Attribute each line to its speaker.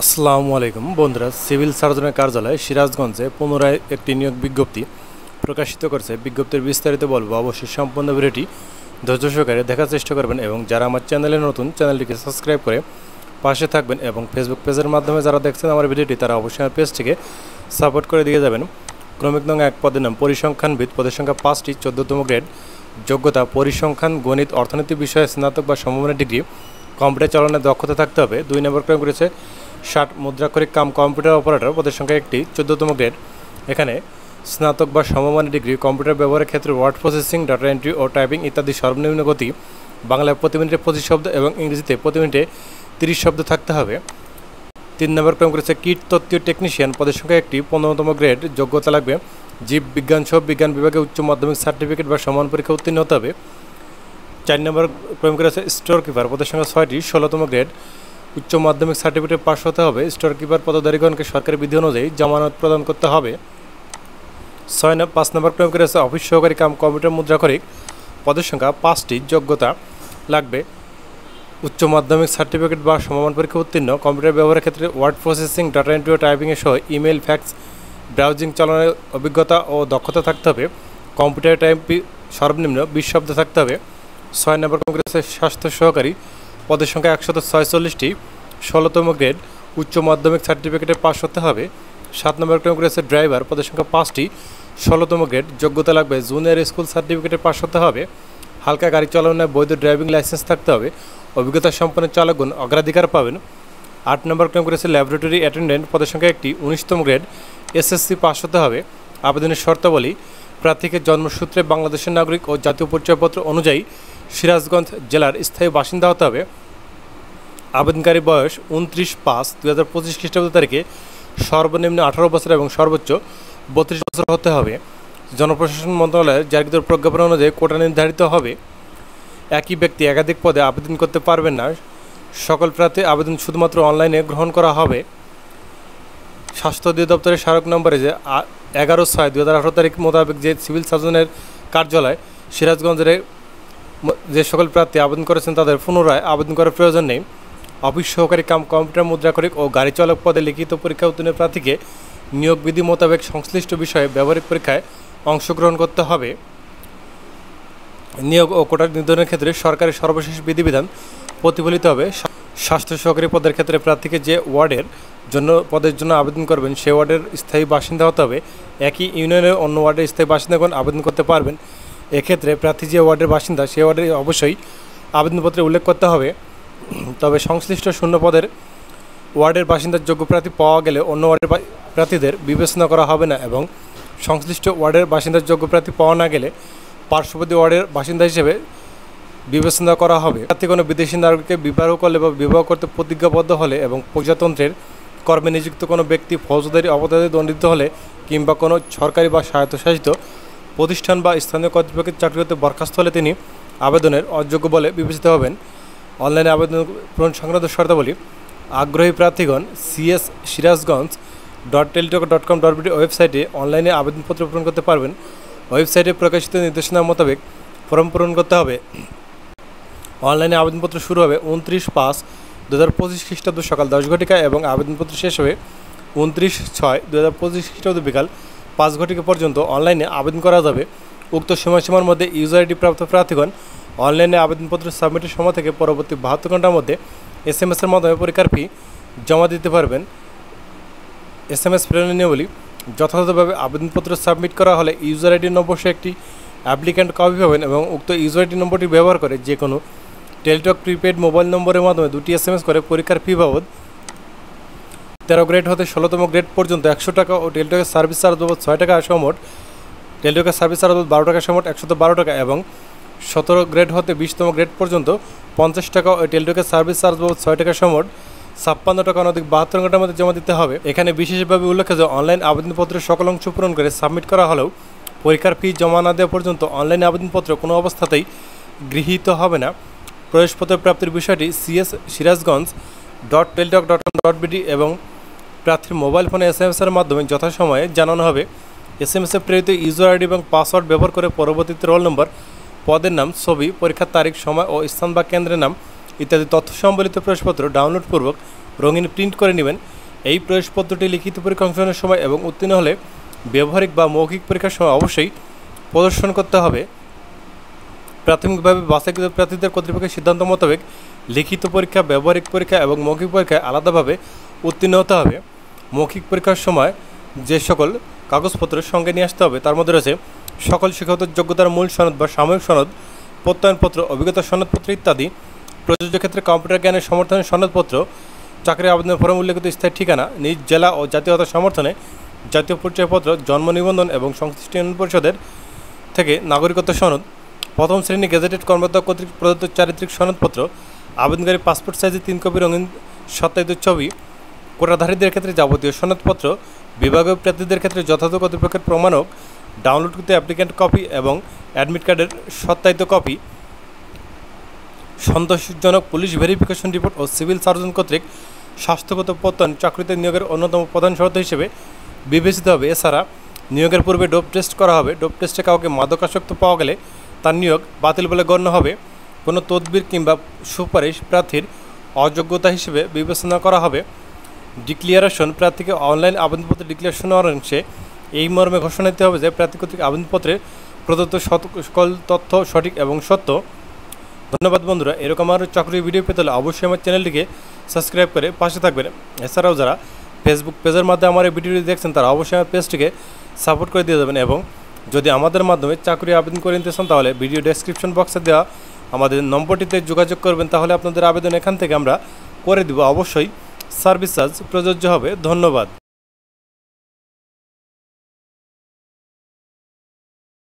Speaker 1: আসসালামু আলাইকুম বন্ধুরা, সিভিল সার্জনের কার্যালয় সিরাজগঞ্জে পুনরায় একটি নিয়োগ বিজ্ঞপ্তি প্রকাশিত করেছে। বিজ্ঞপ্তির বিস্তারিত বলবো, অবশ্যই সম্পূর্ণ ভিডিওটি ধৈর্য সহকারে দেখার চেষ্টা করবেন এবং যারা আমার চ্যানেলে নতুন, চ্যানেলটিকে সাবস্ক্রাইব করে পাশে থাকবেন এবং ফেসবুক পেজের মাধ্যমে যারা দেখছেন আমার ভিডিওটি তারা অবশ্যই আমার পেজটিকে সাপোর্ট করে দিয়ে যাবেন। ক্রমিক নং 1 পদের নাম পরিসংখ্যানবিদ, পদের সংখ্যা 5টি, 14তম গ্রেড, যোগ্যতা পরিসংখ্যান, গণিত, অর্থনীতি বিষয়ে স্নাতক বা সমমানের ডিগ্রি, কম্পিউটার চালানোর দক্ষতা থাকতে হবে। 2 নম্বর ক্রম করেছে 60 মুদ্রাক্ষরিক কাম কম্পিউটার অপারেটর, পদের সংখ্যা 1টি, 14তম গ্রেড। এখানে স্নাতক বা সমমানের ডিগ্রি, কম্পিউটার ব্যবহারের ক্ষেত্রে ওয়ার্ড প্রসেসিং, ডাটা এন্ট্রি ও টাইপিং ইত্যাদি সর্বনিম্ন গতি বাংলায় প্রতি মিনিটে 25 শব্দ এবং ইংরেজিতে প্রতি মিনিটে 30 শব্দ থাকতে হবে। 3 নম্বর ক্রম করেছে কীটতত্ত্বীয় টেকনিশিয়ান, পদের সংখ্যা 1টি, 15তম গ্রেড, যোগ্যতা লাগবে জীব বিজ্ঞান সহ বিজ্ঞান বিভাগে উচ্চ মাধ্যমিক সার্টিফিকেট বা সমান পরীক্ষা উত্তীর্ণ হতে হবে। 4 নম্বর ক্রম করেছে স্টোর কিপার, পদের সংখ্যা 6টি, 16তম গ্রেড, উচ্চ মাধ্যমিক সার্টিফিকেট পাস হতে হবে। স্টোর কিপার পদধারীগণকে সরকারি বিধি অনুযায়ী জামানত প্রদান করতে হবে। 5 নম্বর ক্রম করেছে অফিস সহকারী কাম কম্পিউটার মুদ্রাক্ষরিক, পদের সংখ্যা 5টি, যোগ্যতা লাগবে উচ্চ মাধ্যমিক সার্টিফিকেট বা সমমান পরীক্ষা উত্তীর্ণ, কম্পিউটার ব্যবহারের ক্ষেত্রে ওয়ার্ড প্রসেসিং, ডাটা এন্ট্রি ও টাইপিংয়ের সহ ইমেল, ফ্যাক্স, ব্রাউজিং চালানোর অভিজ্ঞতা ও দক্ষতা থাকতে হবে। কম্পিউটার টাইপি সর্বনিম্ন 20 শব্দ থাকতে হবে। 6 নম্বর ক্রম করেছে স্বাস্থ্য সহকারী, পদের সংখ্যা 146টি, 16তম গ্রেড, উচ্চ মাধ্যমিক সার্টিফিকেটে পাস হতে হবে। 7 নম্বর ক্রম করেছে ড্রাইভার, পদের সংখ্যা 5টি, 16তম গ্রেড, যোগ্যতা লাগবে জুনিয়র স্কুল সার্টিফিকেটে পাস হতে হবে। হালকা গাড়ি চালানোর বৈধ ড্রাইভিং লাইসেন্স থাকতে হবে। অভিজ্ঞতা সম্পন্ন চালকগণ অগ্রাধিকার পাবেন। 8 নম্বর ক্রম করেছে ল্যাবরেটরি অ্যাটেন্ডেন্ট, পদের সংখ্যা 1টি, 19তম গ্রেড, এসএসসি পাস হতে হবে। আবেদনের শর্তাবলী: প্রার্থীকে জন্মসূত্রে বাংলাদেশের নাগরিক ও জাতীয় পরিচয়পত্র অনুযায়ী সিরাজগঞ্জ জেলার স্থায়ী বাসিন্দা হতে হবে। আবেদনকারী বয়স 29/5/2025 খ্রিস্টাব্দ তারিখে সর্বনিম্ন 18 বছর এবং সর্বোচ্চ 32 বছর হতে হবে। জনপ্রশাসন মন্ত্রণালয়ের জারিকৃত প্রজ্ঞাপন অনুযায়ী কোটা নির্ধারিত হবে। একই ব্যক্তি একাধিক পদে আবেদন করতে পারবেন না। সকল প্রার্থী আবেদন শুধুমাত্র অনলাইনে গ্রহণ করা হবে। স্বাস্থ্য অধিদপ্তরের স্মারক নম্বরে যে 11/6/2018 তারিখ মোতাবেক যে সিভিল সার্জনের কার্যালয় সিরাজগঞ্জের যে সকল প্রার্থী আবেদন করেছেন তাদের পুনরায় আবেদন করার প্রয়োজন নেই। অফিস সহকারী কাম কম্পিউটার মুদ্রাক্ষরিক ও গাড়ি চালক পদে লিখিত পরীক্ষা উত্তীর্ণ প্রার্থীকে নিয়োগ বিধি মোতাবেক সংশ্লিষ্ট বিষয়ে ব্যবহারিক পরীক্ষায় অংশগ্রহণ করতে হবে। নিয়োগ ও কোটা নির্ধারণের ক্ষেত্রে সরকারের সর্বশেষ বিধিবিধান প্রতিফলিত হবে। স্বাস্থ্য সহকারী পদের ক্ষেত্রে প্রার্থীকে যে ওয়ার্ডের পদের জন্য আবেদন করবেন সে ওয়ার্ডের স্থায়ী বাসিন্দা হতে হবে। একই ইউনিয়নের অন্য ওয়ার্ডের স্থায়ী বাসিন্দাগণ আবেদন করতে পারবেন। এক্ষেত্রে প্রার্থী যে ওয়ার্ডের বাসিন্দা সে ওয়ার্ডে অবশ্যই আবেদনপত্রে উল্লেখ করতে হবে। তবে সংশ্লিষ্ট শূন্য পদের ওয়ার্ডের বাসিন্দার যোগ্য প্রার্থী পাওয়া গেলে অন্য ওয়ার্ডের প্রার্থীদের বিবেচনা করা হবে না এবং সংশ্লিষ্ট ওয়ার্ডের বাসিন্দার যোগ্য প্রার্থী পাওয়া না গেলে পার্শ্ববর্তী ওয়ার্ডের বাসিন্দা হিসেবে বিবেচনা করা হবে। প্রার্থী কোনো বিদেশি নাগরিককে বিবাহ করলে বা বিবাহ করতে প্রতিজ্ঞাবদ্ধ হলে এবং প্রজাতন্ত্রের কর্মে নিযুক্ত কোনো ব্যক্তি ফৌজদারি অপরাধে দণ্ডিত হলে কিংবা কোনো সরকারি বা স্বায়ত্তশাসিত প্রতিষ্ঠান বা স্থানীয় কর্তৃপক্ষের চাকরি হতে বরখাস্ত হলে তিনি আবেদনের অযোগ্য বলে বিবেচিত হবেন। অনলাইনে আবেদন পূরণ সংক্রান্ত শর্তাবলী: আগ্রহী প্রার্থীগণ siras.টেলিটক.com.bd ওয়েবসাইটে অনলাইনে আবেদনপত্র পূরণ করতে পারবেন। ওয়েবসাইটে প্রকাশিত নির্দেশনা মোতাবেক ফর্ম পূরণ করতে হবে। অনলাইনে আবেদনপত্র শুরু হবে 29/5/2025 খ্রিস্টাব্দ সকাল 10 ঘটিকা এবং আবেদনপত্র শেষ হবে 29/6/2025 খ্রিস্টাব্দ বিকাল 5 ঘটিকা পর্যন্ত অনলাইনে আবেদন করা যাবে। উক্ত সময়সীমার মধ্যে ইউজার আইডি প্রাপ্ত প্রার্থীগণ অনলাইনে আবেদনপত্র সাবমিটের সময় থেকে পরবর্তী 72 ঘন্টার মধ্যে SMS-এর মাধ্যমে পরীক্ষার ফি জমা দিতে পারবেন। SMS প্রেরণের নিয়মাবলী: যথাযথভাবে আবেদনপত্র সাবমিট করা হলে ইউজার আইডি নম্বর সহ একটি অ্যাপ্লিক্যান্ট কপি পাবেন এবং উক্ত ইউজার আইডি নম্বরটি ব্যবহার করে যে কোনো টেলিটক প্রিপেড মোবাইল নম্বরের মাধ্যমে 2টি SMS করে পরীক্ষার ফি বাবদ 13 গ্রেড হতে 16তম গ্রেড পর্যন্ত 100 টাকা ও টেলিটকের সার্ভিস চার্জ বাবদ 6 টাকা সমোট, টেলিটকের সার্ভিস চার্জ বাবদ 12 টাকা সমোট 112 টাকা এবং 17 গ্রেড হতে 20তম গ্রেড পর্যন্ত 50 টাকা ও টেলিটকের সার্ভিস চার্জ বাবদ 6 টাকা সমোট 56 টাকা অনধিক 72 ঘন্টার মধ্যে জমা দিতে হবে। এখানে বিশেষভাবে উল্লেখ্য যে অনলাইন আবেদনপত্রের সকল অংশ পূরণ করে সাবমিট করা হলেও পরীক্ষার ফি জমা না দেওয়া পর্যন্ত অনলাইন আবেদনপত্র কোনো অবস্থাতেই গৃহীত হবে না। প্রবেশপত্র প্রাপ্তির বিষয়টি siras.টেলিটক.com.bd এবং প্রার্থীর মোবাইল ফোনে SMS-এর মাধ্যমে যথাসময়ে জানানো হবে। SMS-এ প্রেরিত ইউজার আইডি এবং পাসওয়ার্ড ব্যবহার করে পরবর্তীতে রোল নম্বর, পদের নাম, ছবি, পরীক্ষার তারিখ, সময় ও স্থান বা কেন্দ্রের নাম ইত্যাদি তথ্য সম্বলিত প্রবেশপত্র ডাউনলোডপূর্বক রঙিন প্রিন্ট করে নেবেন। এই প্রবেশপত্রটি লিখিত পরীক্ষা অংশগ্রহণের সময় এবং উত্তীর্ণ হলে ব্যবহারিক বা মৌখিক পরীক্ষার সময় অবশ্যই প্রদর্শন করতে হবে। প্রাথমিকভাবে বাছাইকৃত প্রার্থীদের কর্তৃপক্ষের সিদ্ধান্ত মোতাবেক লিখিত পরীক্ষা, ব্যবহারিক পরীক্ষা এবং মৌখিক পরীক্ষায় আলাদাভাবে উত্তীর্ণ হতে হবে। মৌখিক পরীক্ষার সময় যে সকল কাগজপত্রের সঙ্গে নিয়ে আসতে হবে তার মধ্যে রয়েছে সকল শিক্ষাগত যোগ্যতার মূল সনদ বা সাময়িক সনদ, প্রত্যয়নপত্র, অভিজ্ঞতা সনদপত্র ইত্যাদি। প্রযোজ্য ক্ষেত্রে কম্পিউটার জ্ঞানের সমর্থনের সনদপত্র, চাকরি আবেদনের ফর্মে উল্লেখিত স্থায়ী ঠিকানা, নিজ জেলা ও জাতীয়তা সমর্থনে জাতীয় পরিচয়পত্র, জন্ম নিবন্ধন এবং সংশ্লিষ্ট ইউনিয়ন পরিষদের থেকে নাগরিকত্ব সনদ, প্রথম শ্রেণী গেজেটেড কর্মকর্তা কর্তৃক প্রদত্ত চারিত্রিক সনদপত্র, আবেদনকারী পাসপোর্ট সাইজে 3 কপি রঙিন সত্যায়িত ছবি, কোটাধারীদের ক্ষেত্রে যাবতীয় সনদপত্র, বিভাগীয় প্রার্থীদের ক্ষেত্রে যথাযথ কর্তৃপক্ষের প্রমাণক, ডাউনলোডকৃত অ্যাপ্লিক্যান্ট কপি এবং অ্যাডমিট কার্ডের সত্যায়িত কপি, সন্তোষজনক পুলিশ ভেরিফিকেশন রিপোর্ট ও সিভিল সার্জন কর্তৃক স্বাস্থ্যগত প্রত্যয়ন চাকরিতে নিয়োগের অন্যতম প্রধান শর্ত হিসেবে বিবেচিত হবে। এছাড়া নিয়োগের পূর্বে ডোপ টেস্ট করা হবে। ডোপ টেস্টে কাউকে মাদকাসক্ত পাওয়া গেলে তার নিয়োগ বাতিল বলে গণ্য হবে। কোনো তদবির কিংবা সুপারিশ প্রার্থীর অযোগ্যতা হিসেবে বিবেচনা করা হবে। ডিক্লিয়ারেশন, প্রার্থীকে অনলাইন আবেদনপত্রে ডিক্লারেশন অংশে এই মর্মে ঘোষণা দিতে হবে যে প্রার্থী কর্তৃক আবেদনপত্রে প্রদত্ত সকল তথ্য সঠিক এবং সত্য। ধন্যবাদ বন্ধুরা। এরকম আরও চাকরির ভিডিও পেতে হলে অবশ্যই আমার চ্যানেলটিকে সাবস্ক্রাইব করে পাশে থাকবেন। এছাড়াও যারা ফেসবুক পেজের মাধ্যমে আমার এই ভিডিওটি দেখছেন তারা অবশ্যই আমার পেজটিকে সাপোর্ট করে দিয়ে দেবেন এবং যদি আমাদের মাধ্যমে চাকরি আবেদন করে নিতে চান তাহলে ভিডিও ডেসক্রিপশন বক্সে দেওয়া আমাদের নম্বরটিতে যোগাযোগ করবেন, তাহলে আপনাদের আবেদন এখান থেকে আমরা করে দিব। অবশ্যই সার্ভিস চার্জ প্রযোজ্য হবে। ধন্যবাদ।